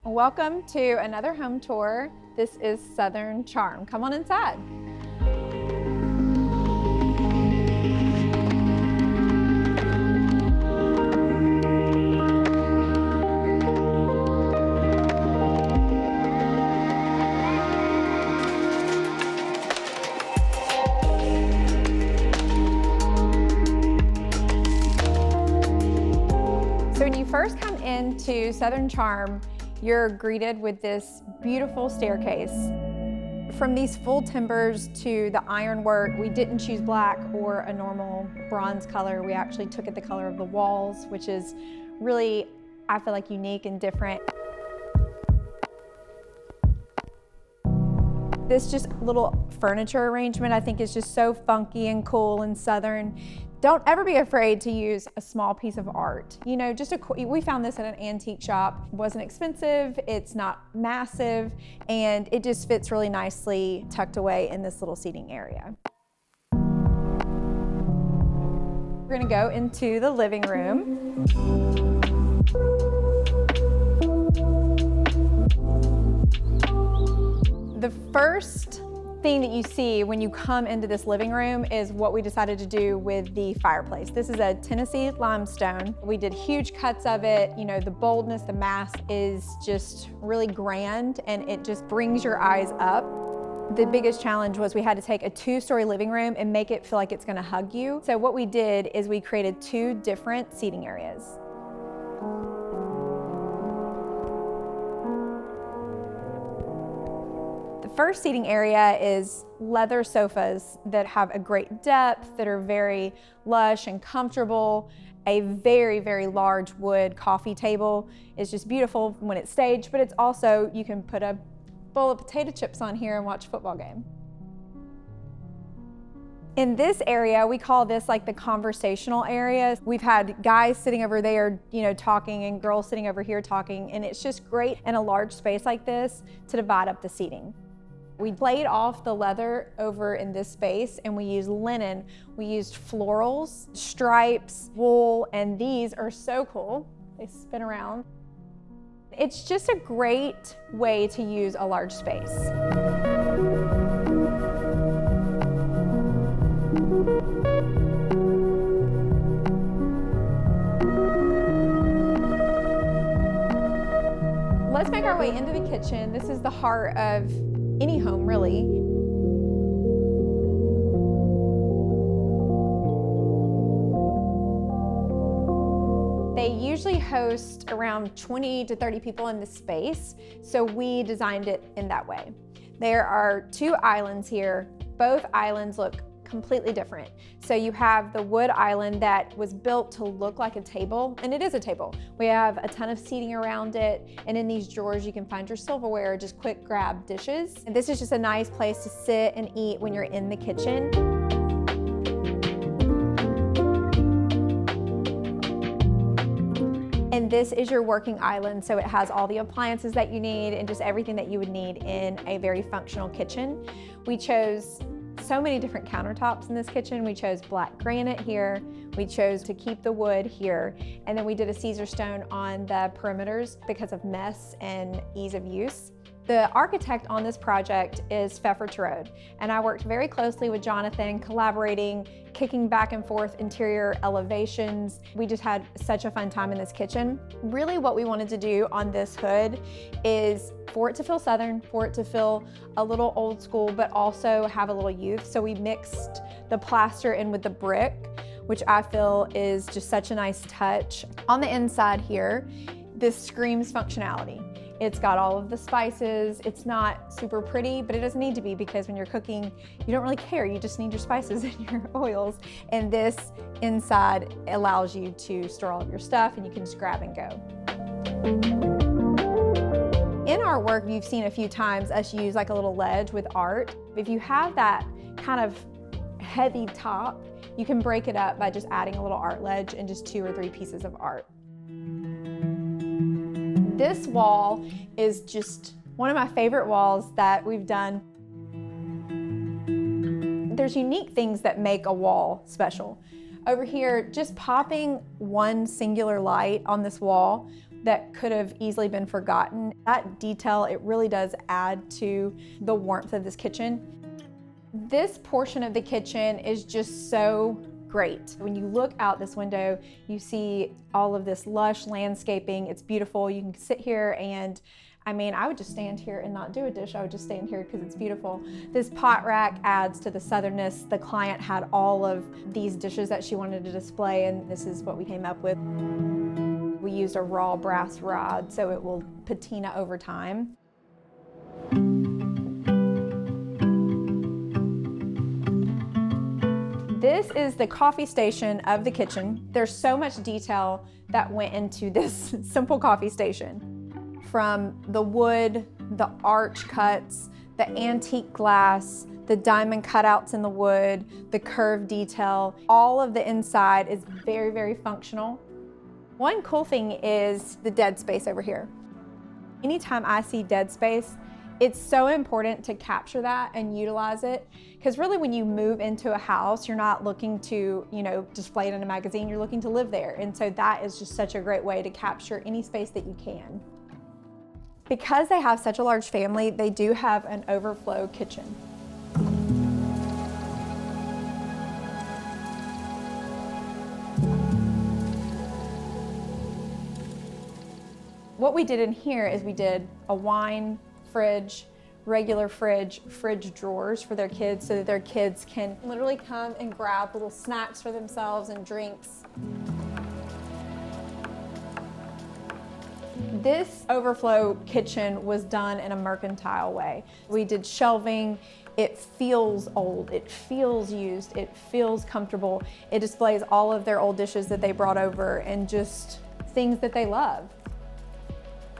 Welcome to another home tour. This is Southern Charm. Come on inside. So when you first come into Southern Charm, you're greeted with this beautiful staircase. From these full timbers to the ironwork, we didn't choose black or a normal bronze color. We actually took it the color of the walls, which is really, I feel like, unique and different. This just little furniture arrangement I think is just so funky and cool and Southern. Don't ever be afraid to use a small piece of art. You know, we found this at an antique shop. It wasn't expensive, it's not massive, and it just fits really nicely tucked away in this little seating area. We're gonna go into the living room. The first thing that you see when you come into this living room is what we decided to do with the fireplace. This is a Tennessee limestone. We did huge cuts of it. You know, the boldness, the mass is just really grand and it just brings your eyes up. The biggest challenge was we had to take a 2-story living room and make it feel like it's gonna hug you. So what we did is we created 2 different seating areas. First seating area is leather sofas that have a great depth, that are very lush and comfortable. A very, very large wood coffee table is just beautiful when it's staged, but it's also, you can put a bowl of potato chips on here and watch a football game. In this area, we call this like the conversational area. We've had guys sitting over there, you know, talking, and girls sitting over here talking, and it's just great in a large space like this to divide up the seating. We played off the leather over in this space and we used linen. We used florals, stripes, wool, and these are so cool. They spin around. It's just a great way to use a large space. Let's make our way into the kitchen. This is the heart of any home, really. They usually host around 20 to 30 people in the space, so we designed it in that way. There are 2 islands here. Both islands look completely different. So you have the wood island that was built to look like a table, and it is a table. We have a ton of seating around it, and in these drawers you can find your silverware, just quick grab dishes. And this is just a nice place to sit and eat when you're in the kitchen. And this is your working island, so it has all the appliances that you need and just everything that you would need in a very functional kitchen. We chose so many different countertops in this kitchen. We chose black granite here. We chose to keep the wood here. And then we did a Caesar stone on the perimeters because of mess and ease of use. The architect on this project is Pfeffer Terode, and I worked very closely with Jonathan, collaborating, kicking back and forth interior elevations. We just had such a fun time in this kitchen. Really what we wanted to do on this hood is for it to feel Southern, for it to feel a little old school, but also have a little youth. So we mixed the plaster in with the brick, which I feel is just such a nice touch. On the inside here, this screams functionality. It's got all of the spices. It's not super pretty, but it doesn't need to be, because when you're cooking, you don't really care. You just need your spices and your oils. And this inside allows you to store all of your stuff, and you can just grab and go. In our work, you've seen a few times us use like a little ledge with art. If you have that kind of heavy top, you can break it up by just adding a little art ledge and just 2 or 3 pieces of art. This wall is just one of my favorite walls that we've done. There's unique things that make a wall special. Over here, just popping one singular light on this wall that could have easily been forgotten. That detail, it really does add to the warmth of this kitchen. This portion of the kitchen is just so great. When you look out this window, you see all of this lush landscaping. It's beautiful. You can sit here and, I mean, I would just stand here and not do a dish. I would just stand here because it's beautiful. This pot rack adds to the southernness. The client had all of these dishes that she wanted to display, and this is what we came up with. We used a raw brass rod, so it will patina over time. This is the coffee station of the kitchen. There's so much detail that went into this simple coffee station. From the wood, the arch cuts, the antique glass, the diamond cutouts in the wood, the curved detail, all of the inside is very, very functional. One cool thing is the dead space over here. Anytime I see dead space, it's so important to capture that and utilize it, because really when you move into a house, you're not looking to, display it in a magazine, you're looking to live there. And so that is just such a great way to capture any space that you can. Because they have such a large family, they do have an overflow kitchen. What we did in here is we did a wine fridge, regular fridge drawers for their kids so that their kids can literally come and grab little snacks for themselves and drinks. This overflow kitchen was done in a mercantile way. We did shelving. It feels old, it feels used, it feels comfortable. It displays all of their old dishes that they brought over and just things that they love.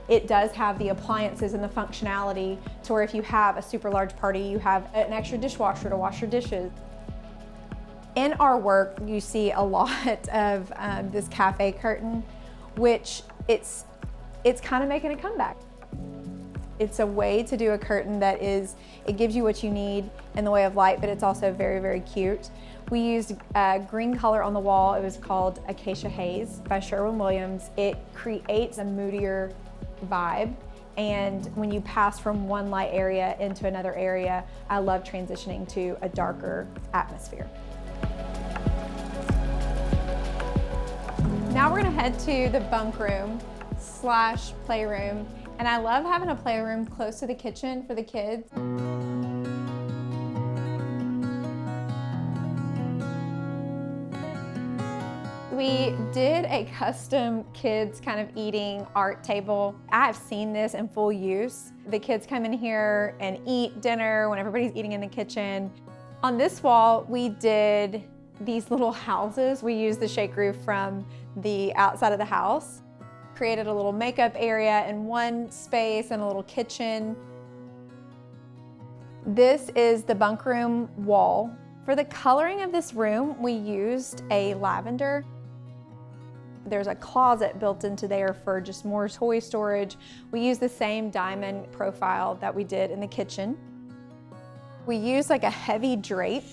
It does have the appliances and the functionality to where if you have a super large party, you have an extra dishwasher to wash your dishes. In our work, you see a lot of this cafe curtain, which it's kind of making a comeback. It's a way to do a curtain that it gives you what you need in the way of light, but it's also very, very cute. We used green color on the wall. It was called Acacia Haze by Sherwin-Williams. It creates a moodier vibe, and when you pass from one light area into another area, I love transitioning to a darker atmosphere. Now we're gonna head to the bunk room / playroom, and I love having a playroom close to the kitchen for the kids. We did a custom kids kind of eating art table. I've seen this in full use. The kids come in here and eat dinner when everybody's eating in the kitchen. On this wall, we did these little houses. We used the shake roof from the outside of the house. Created a little makeup area in one space and a little kitchen. This is the bunk room wall. For the coloring of this room, we used a lavender. There's a closet built into there for just more toy storage. We use the same diamond profile that we did in the kitchen. We use like a heavy drape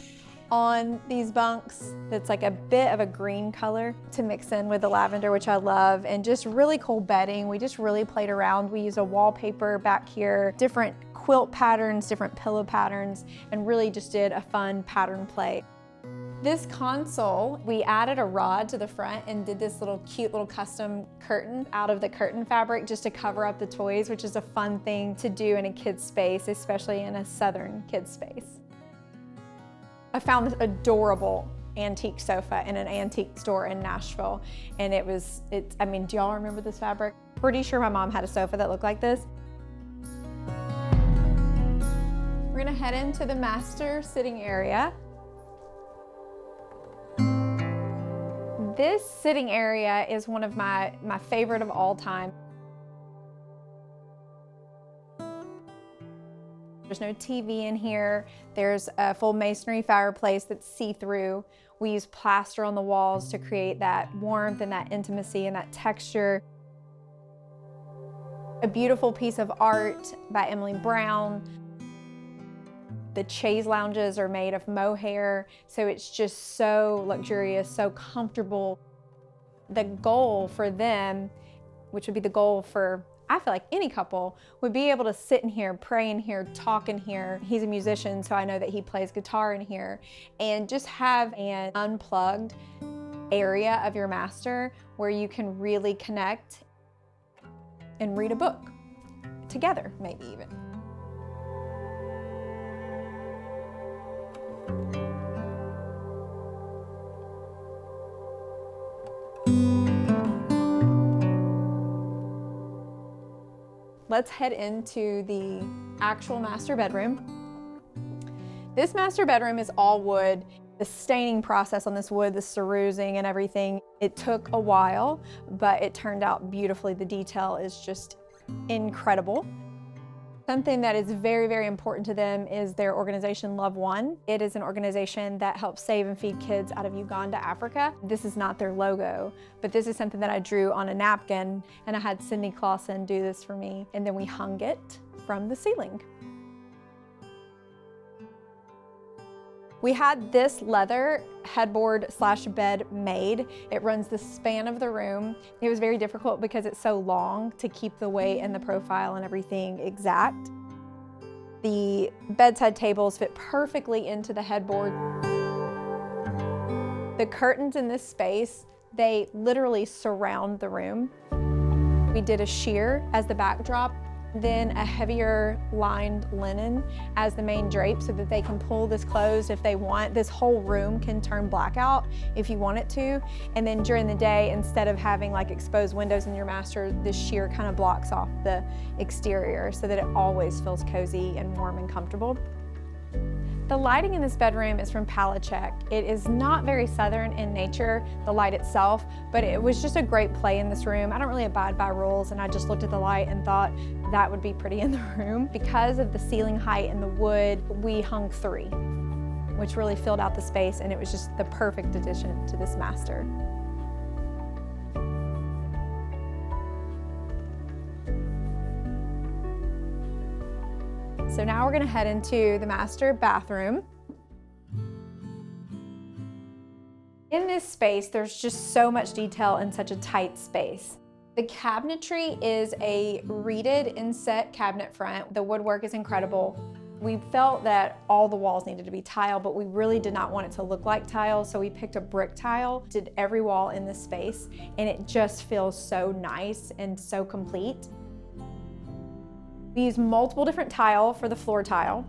on these bunks that's like a bit of a green color to mix in with the lavender, which I love, and just really cool bedding. We just really played around. We used a wallpaper back here, different quilt patterns, different pillow patterns, and really just did a fun pattern play. This console, we added a rod to the front and did this cute little custom curtain out of the curtain fabric just to cover up the toys, which is a fun thing to do in a kid's space, especially in a southern kid's space. I found this adorable antique sofa in an antique store in Nashville, and I mean, do y'all remember this fabric? Pretty sure my mom had a sofa that looked like this. We're gonna head into the master sitting area. This sitting area is one of my favorite of all time. There's no TV in here. There's a full masonry fireplace that's see-through. We use plaster on the walls to create that warmth and that intimacy and that texture. A beautiful piece of art by Emily Brown. The chaise lounges are made of mohair, so it's just so luxurious, so comfortable. The goal for them which would be the goal for, I feel like, any couple, would be able to sit in here, pray in here, talk in here. He's a musician, so I know that he plays guitar in here, and just have an unplugged area of your master where you can really connect and read a book together, maybe even. Let's head into the actual master bedroom. This master bedroom is all wood. The staining process on this wood, the cerusing and everything, it took a while, but it turned out beautifully. The detail is just incredible. Something that is very, very important to them is their organization, Love One. It is an organization that helps save and feed kids out of Uganda, Africa. This is not their logo, but this is something that I drew on a napkin, and I had Cindy Clausen do this for me, and then we hung it from the ceiling. We had this leather headboard / bed made. It runs the span of the room. It was very difficult because it's so long to keep the weight and the profile and everything exact. The bedside tables fit perfectly into the headboard. The curtains in this space, they literally surround the room. We did a sheer as the backdrop, then a heavier lined linen as the main drape so that they can pull this closed if they want. This whole room can turn blackout if you want it to. And then during the day, instead of having like exposed windows in your master, this sheer kind of blocks off the exterior so that it always feels cozy and warm and comfortable. The lighting in this bedroom is from Palachuk. It is not very southern in nature, the light itself, but it was just a great play in this room. I don't really abide by rules, and I just looked at the light and thought that would be pretty in the room. Because of the ceiling height and the wood, we hung 3, which really filled out the space, and it was just the perfect addition to this master. So now we're gonna head into the master bathroom. In this space, there's just so much detail in such a tight space. The cabinetry is a reeded inset cabinet front. The woodwork is incredible. We felt that all the walls needed to be tile, but we really did not want it to look like tile, so we picked a brick tile, did every wall in this space, and it just feels so nice and so complete. We use multiple different tile for the floor tile.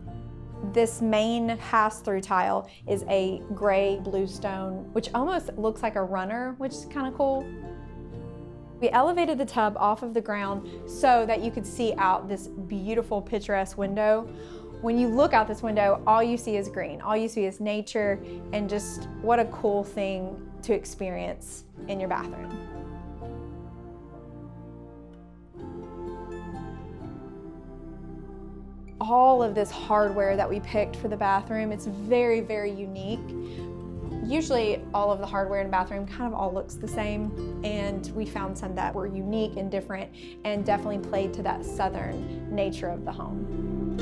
This main pass-through tile is a gray bluestone, which almost looks like a runner, which is kind of cool. We elevated the tub off of the ground so that you could see out this beautiful picturesque window. When you look out this window, all you see is green. All you see is nature, and just what a cool thing to experience in your bathroom. All of this hardware that we picked for the bathroom, it's very, very unique. Usually all of the hardware in the bathroom kind of all looks the same, and we found some that were unique and different and definitely played to that southern nature of the home.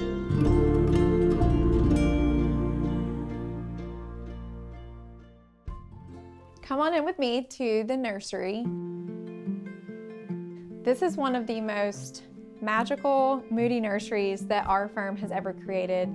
Come on in with me to the nursery. This is one of the most magical, moody nurseries that our firm has ever created.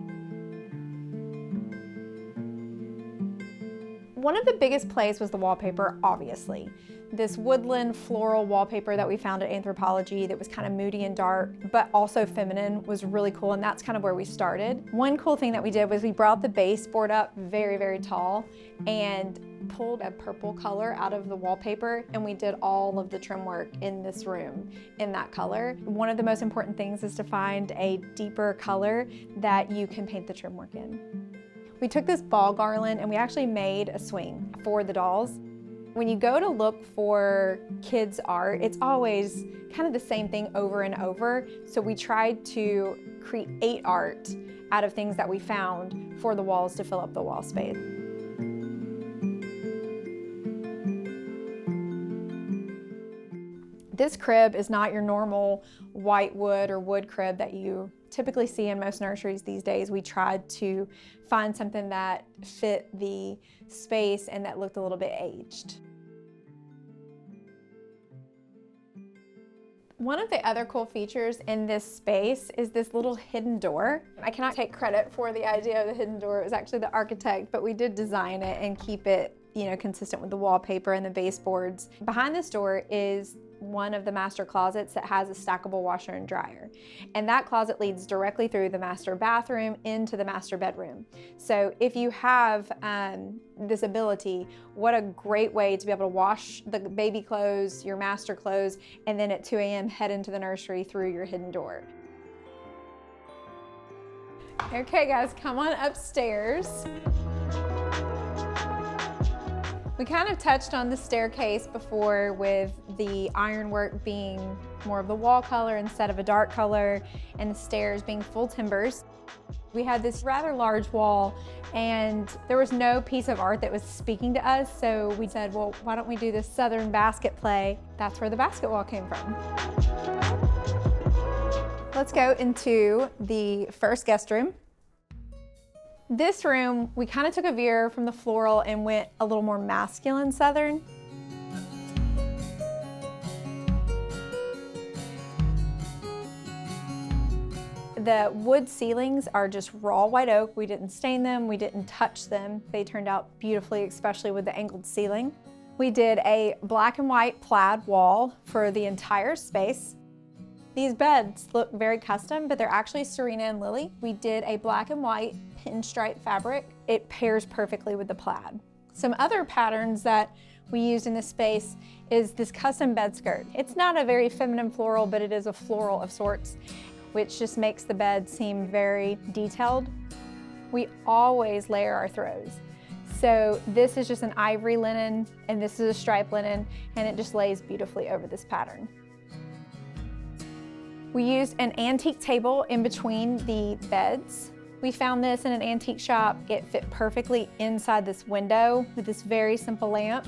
One of the biggest plays was the wallpaper, obviously. This woodland floral wallpaper that we found at Anthropology that was kind of moody and dark, but also feminine, was really cool, and that's kind of where we started. One cool thing that we did was we brought the baseboard up very, very tall and pulled a purple color out of the wallpaper, and we did all of the trim work in this room in that color. One of the most important things is to find a deeper color that you can paint the trim work in. We took this ball garland and we actually made a swing for the dolls. When you go to look for kids' art, it's always kind of the same thing over and over. So we tried to create art out of things that we found for the walls to fill up the wall space. This crib is not your normal white wood or wood crib that you typically see in most nurseries these days. We tried to find something that fit the space and that looked a little bit aged. One of the other cool features in this space is this little hidden door. I cannot take credit for the idea of the hidden door. It was actually the architect, but we did design it and keep it, consistent with the wallpaper and the baseboards. Behind this door is one of the master closets that has a stackable washer and dryer. And that closet leads directly through the master bathroom into the master bedroom. So if you have this ability, what a great way to be able to wash the baby clothes, your master clothes, and then at 2 a.m. head into the nursery through your hidden door. Okay guys, come on upstairs. We kind of touched on the staircase before with the ironwork being more of the wall color instead of a dark color, and the stairs being full timbers. We had this rather large wall and there was no piece of art that was speaking to us, so we said, well, why don't we do this Southern basket play? That's where the basket wall came from. Let's go into the first guest room. This room, we kind of took a veer from the floral and went a little more masculine Southern. The wood ceilings are just raw white oak. We didn't stain them, we didn't touch them. They turned out beautifully, especially with the angled ceiling. We did a black and white plaid wall for the entire space. These beds look very custom, but they're actually Serena and Lily. We did a black and white pinstripe fabric. It pairs perfectly with the plaid. Some other patterns that we used in this space is this custom bed skirt. It's not a very feminine floral, but it is a floral of sorts, which just makes the bed seem very detailed. We always layer our throws. So this is just an ivory linen, and this is a striped linen, and it just lays beautifully over this pattern. We used an antique table in between the beds. We found this in an antique shop. It fit perfectly inside this window with this very simple lamp.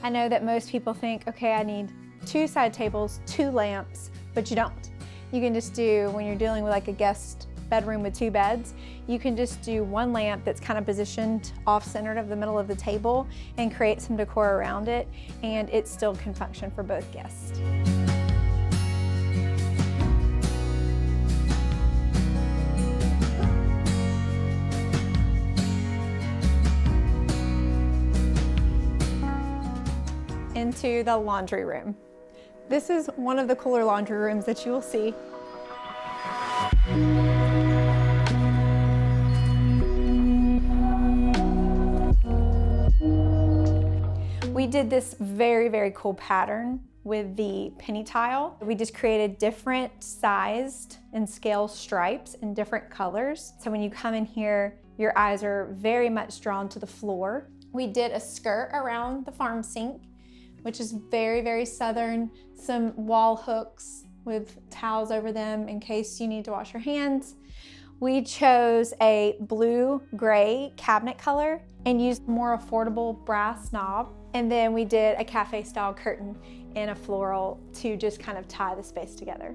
I know that most people think, okay, I need 2 side tables, 2 lamps, but you don't. You can just do, when you're dealing with like a guest bedroom with 2 beds, you can just do 1 lamp that's kind of positioned off-centered of the middle of the table and create some decor around it, and it still can function for both guests. Into the laundry room. This is one of the cooler laundry rooms that you will see. We did this very, very cool pattern with the penny tile. We just created different sized and scale stripes in different colors. So when you come in here, your eyes are very much drawn to the floor. We did a skirt around the farm sink, which is very, very Southern. Some wall hooks with towels over them in case you need to wash your hands. We chose a blue-gray cabinet color and used more affordable brass knob. And then we did a cafe-style curtain in a floral to just kind of tie the space together.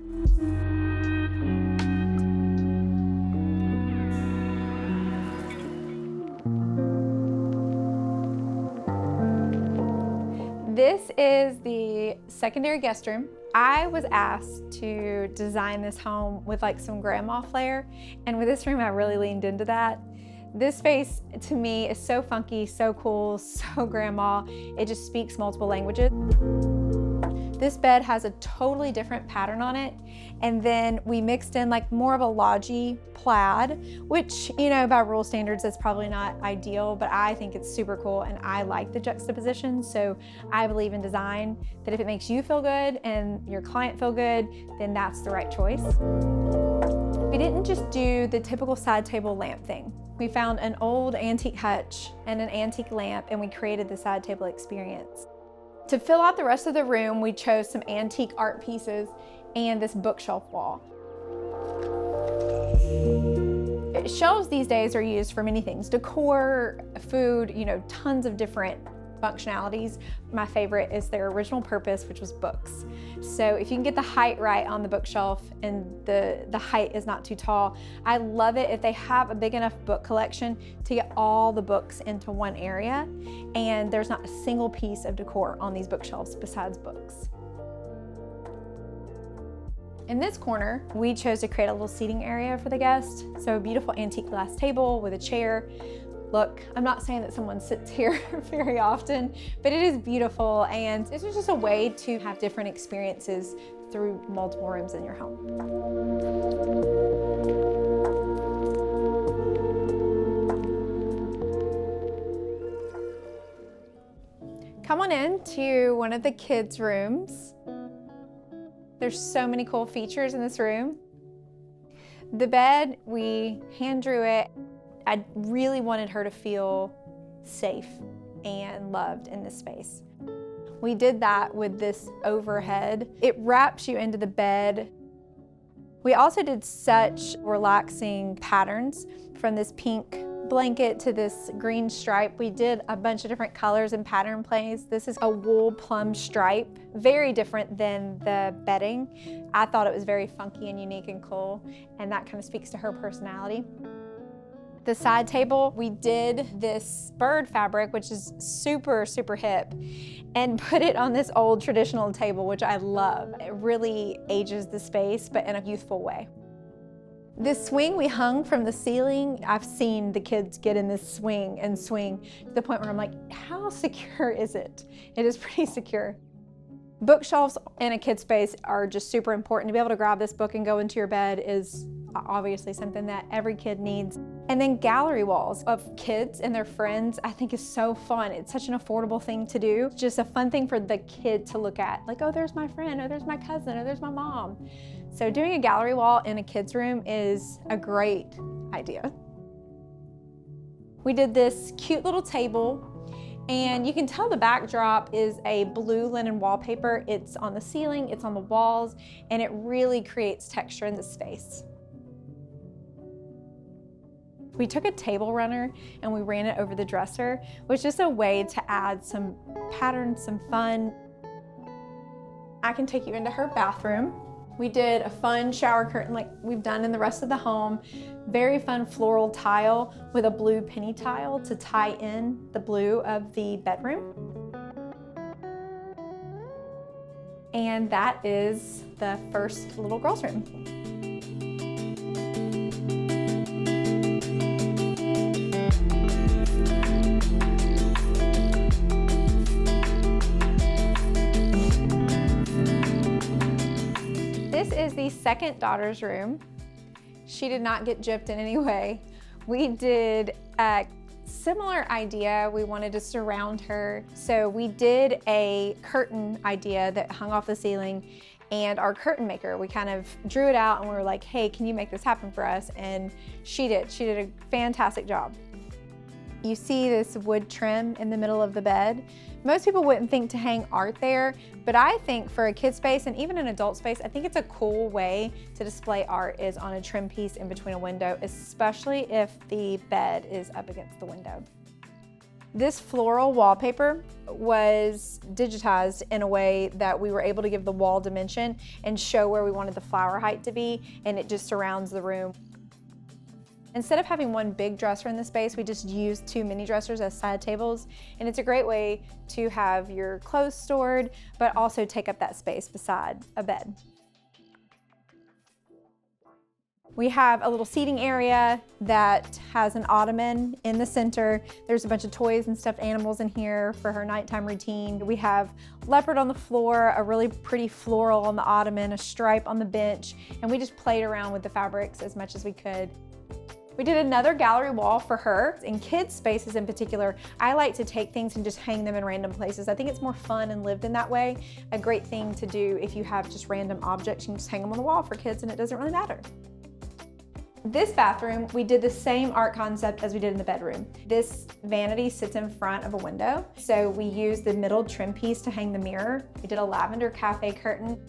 This is the secondary guest room. I was asked to design this home with like some grandma flair, and with this room I really leaned into that. This space to me is so funky, so cool, so grandma. It just speaks multiple languages. This bed has a totally different pattern on it, and then we mixed in like more of a lodgy plaid, which, you know, by rule standards that's probably not ideal, but I think it's super cool and I like the juxtaposition. So I believe in design that if it makes you feel good and your client feel good, then that's the right choice. We didn't just do the typical side table lamp thing. We found an old antique hutch and an antique lamp, and we created the side table experience. To fill out the rest of the room, we chose some antique art pieces and this bookshelf wall. Shelves these days are used for many things: decor, food, you know, tons of different functionalities. My favorite is their original purpose, which was books. So if you can get the height right on the bookshelf and the height is not too tall, I love it if they have a big enough book collection to get all the books into one area and there's not a single piece of decor on these bookshelves besides books. In this corner, we chose to create a little seating area for the guest. So a beautiful antique glass table with a chair. Look, I'm not saying that someone sits here very often, but it is beautiful, and this is just a way to have different experiences through multiple rooms in your home. Come on in to one of the kids' rooms. There's so many cool features in this room. The bed, we hand drew it. I really wanted her to feel safe and loved in this space. We did that with this overhead. It wraps you into the bed. We also did such relaxing patterns, from this pink blanket to this green stripe. We did a bunch of different colors and pattern plays. This is a wool plum stripe, very different than the bedding. I thought it was very funky and unique and cool, and that kind of speaks to her personality. The side table, we did this bird fabric, which is super, super hip, and put it on this old traditional table, which I love. It really ages the space, but in a youthful way. This swing we hung from the ceiling. I've seen the kids get in this swing and swing to the point where I'm like, how secure is it? It is pretty secure. Bookshelves in a kid's space are just super important. To be able to grab this book and go into your bed is obviously something that every kid needs. And then gallery walls of kids and their friends, I think, is so fun. It's such an affordable thing to do. It's just a fun thing for the kid to look at. Like, oh, there's my friend, oh, there's my cousin, oh, there's my mom. So doing a gallery wall in a kid's room is a great idea. We did this cute little table, and you can tell the backdrop is a blue linen wallpaper. It's on the ceiling, it's on the walls, and it really creates texture in the space. We took a table runner and we ran it over the dresser, which is just a way to add some patterns, some fun. I can take you into her bathroom. We did a fun shower curtain like we've done in the rest of the home. Very fun floral tile with a blue penny tile to tie in the blue of the bedroom. And that is the first little girl's room. This is the second daughter's room. She did not get gypped in any way. We did a similar idea. We wanted to surround her. So we did a curtain idea that hung off the ceiling, and our curtain maker, we kind of drew it out and we were like, hey, can you make this happen for us? And she did. She did a fantastic job. You see this wood trim in the middle of the bed. Most people wouldn't think to hang art there, but I think for a kid space and even an adult space, I think it's a cool way to display art is on a trim piece in between a window, especially if the bed is up against the window. This floral wallpaper was digitized in a way that we were able to give the wall dimension and show where we wanted the flower height to be, and it just surrounds the room. Instead of having one big dresser in the space, we just used two mini dressers as side tables, and it's a great way to have your clothes stored, but also take up that space beside a bed. We have a little seating area that has an ottoman in the center. There's a bunch of toys and stuffed animals in here for her nighttime routine. We have leopard on the floor, a really pretty floral on the ottoman, a stripe on the bench, and we just played around with the fabrics as much as we could. We did another gallery wall for her. In kids' spaces in particular, I like to take things and just hang them in random places. I think it's more fun and lived in that way. A great thing to do if you have just random objects, you can just hang them on the wall for kids and it doesn't really matter. This bathroom, we did the same art concept as we did in the bedroom. This vanity sits in front of a window, so we used the middle trim piece to hang the mirror. We did a lavender cafe curtain.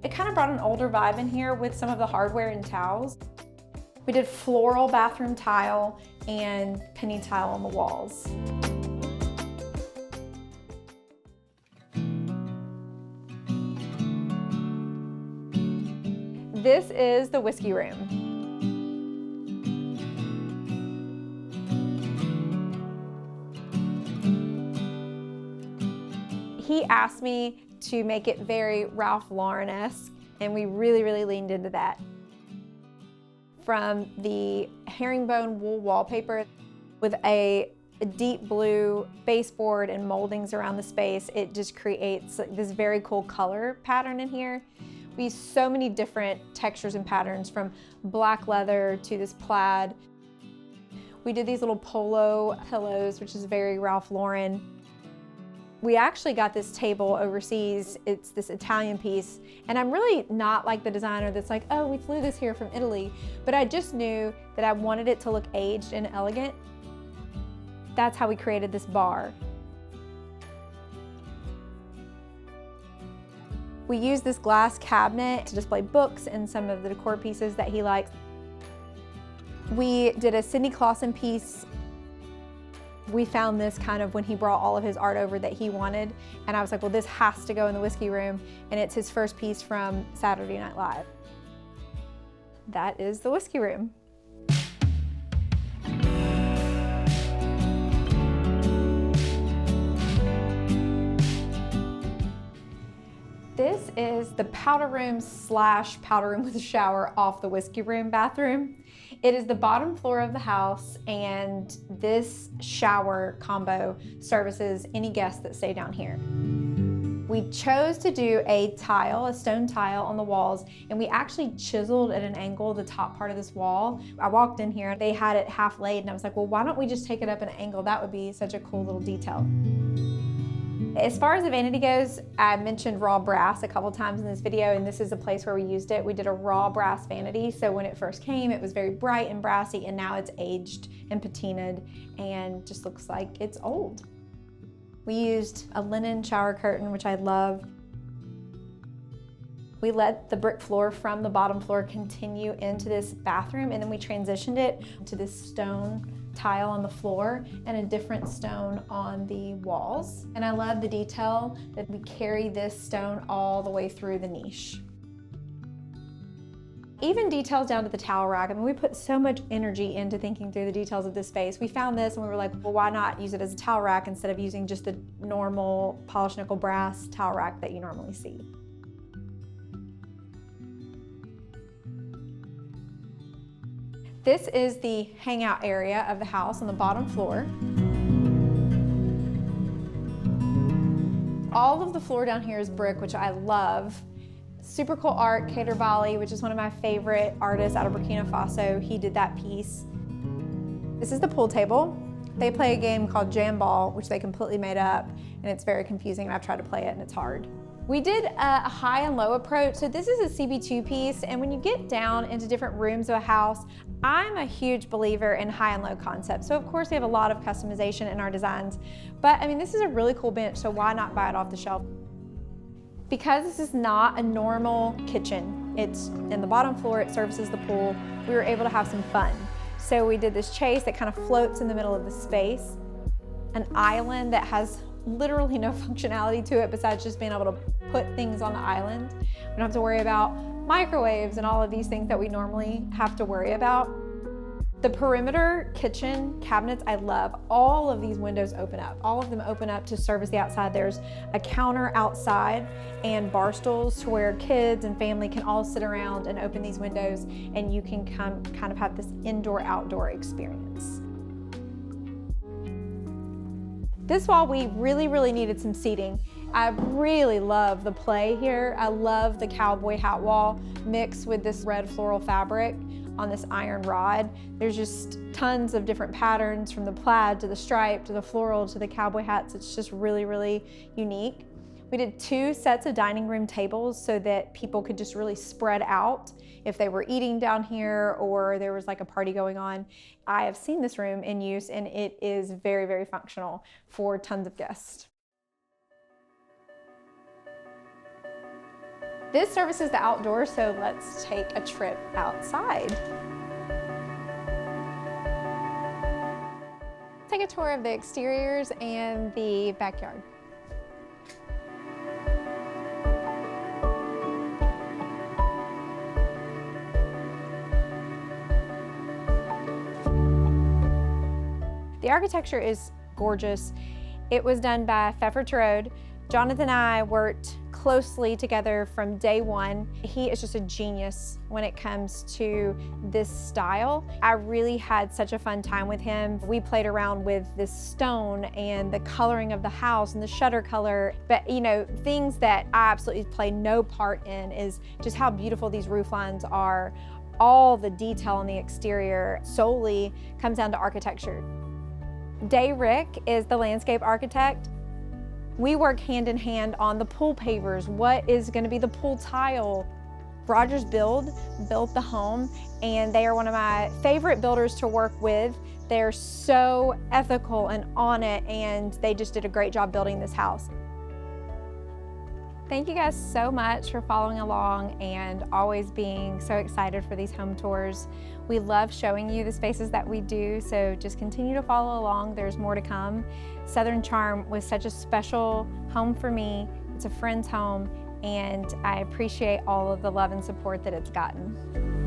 It kind of brought an older vibe in here with some of the hardware and towels. We did floral bathroom tile and penny tile on the walls. This is the whiskey room. He asked me to make it very Ralph Lauren-esque. and we really leaned into that. From the herringbone wool wallpaper with a deep blue baseboard and moldings around the space, it just creates this very cool color pattern in here. We use so many different textures and patterns, from black leather to this plaid. We did these little polo pillows, which is very Ralph Lauren. We actually got this table overseas. It's this Italian piece, and I'm really not like the designer that's like, oh, we flew this here from Italy, but I just knew that I wanted it to look aged and elegant. That's how we created this bar. We used this glass cabinet to display books and some of the decor pieces that he likes. We did a Sidney Clausen piece. We found this kind of when he brought all of his art over that he wanted, and I was like, well, this has to go in the whiskey room, and it's his first piece from Saturday Night Live. That is the whiskey room. This is the powder room / powder room with a shower off the whiskey room bathroom. It is the bottom floor of the house, and this shower combo services any guests that stay down here. We chose to do a stone tile on the walls, and we actually chiseled at an angle the top part of this wall. I walked in here, they had it half laid, and I was like, well, why don't we just take it up an angle? That would be such a cool little detail. As far as the vanity goes, I mentioned raw brass a couple times in this video, and this is a place where we used it. We did a raw brass vanity, so when it first came, it was very bright and brassy, and now it's aged and patinaed and just looks like it's old. We used a linen shower curtain, which I love. We let the brick floor from the bottom floor continue into this bathroom, and then we transitioned it to this stone tile on the floor and a different stone on the walls. And I love the detail that we carry this stone all the way through the niche. Even details down to the towel rack. I mean, we put so much energy into thinking through the details of this space. We found this and we were like, well, why not use it as a towel rack instead of using just the normal polished nickel brass towel rack that you normally see. This is the hangout area of the house on the bottom floor. All of the floor down here is brick, which I love. Super cool art, Kader Bali, which is one of my favorite artists out of Burkina Faso. He did that piece. This is the pool table. They play a game called Jam Ball, which they completely made up, and it's very confusing, and I've tried to play it and it's hard. We did a high and low approach. So this is a CB2 piece, and when you get down into different rooms of a house, I'm a huge believer in high and low concepts. So of course we have a lot of customization in our designs, but I mean, this is a really cool bench, so why not buy it off the shelf? Because this is not a normal kitchen, it's in the bottom floor, it services the pool, we were able to have some fun. So we did this chase that kind of floats in the middle of the space, an island that has literally no functionality to it besides just being able to put things on the island. We don't have to worry about microwaves and all of these things that we normally have to worry about. The perimeter kitchen cabinets, I love. All of these windows open up. All of them open up to service the outside. There's a counter outside and bar stools to where kids and family can all sit around and open these windows, and you can kind of have this indoor-outdoor experience. This wall, we really needed some seating. I really love the play here. I love the cowboy hat wall mixed with this red floral fabric on this iron rod. There's just tons of different patterns, from the plaid to the stripe to the floral to the cowboy hats. It's just really unique. We did 2 sets of dining room tables so that people could just really spread out if they were eating down here or there was like a party going on. I have seen this room in use, and it is very functional for tons of guests. This services the outdoors, so let's take a trip outside. Take a tour of the exteriors and the backyard. The architecture is gorgeous. It was done by Pfeffer Torode. Jonathan and I worked closely together from day one. He is just a genius when it comes to this style. I really had such a fun time with him. We played around with this stone and the coloring of the house and the shutter color. But you know, things that I absolutely play no part in is just how beautiful these roof lines are. All the detail on the exterior solely comes down to architecture. Rick is the landscape architect. We work hand in hand on the pool pavers. What is going to be the pool tile? Rogers built the home, and they are one of my favorite builders to work with. They're so ethical and on it, and they just did a great job building this house. Thank you guys so much for following along and always being so excited for these home tours. We love showing you the spaces that we do, so just continue to follow along. There's more to come. Southern Charm was such a special home for me. It's a friend's home, and I appreciate all of the love and support that it's gotten.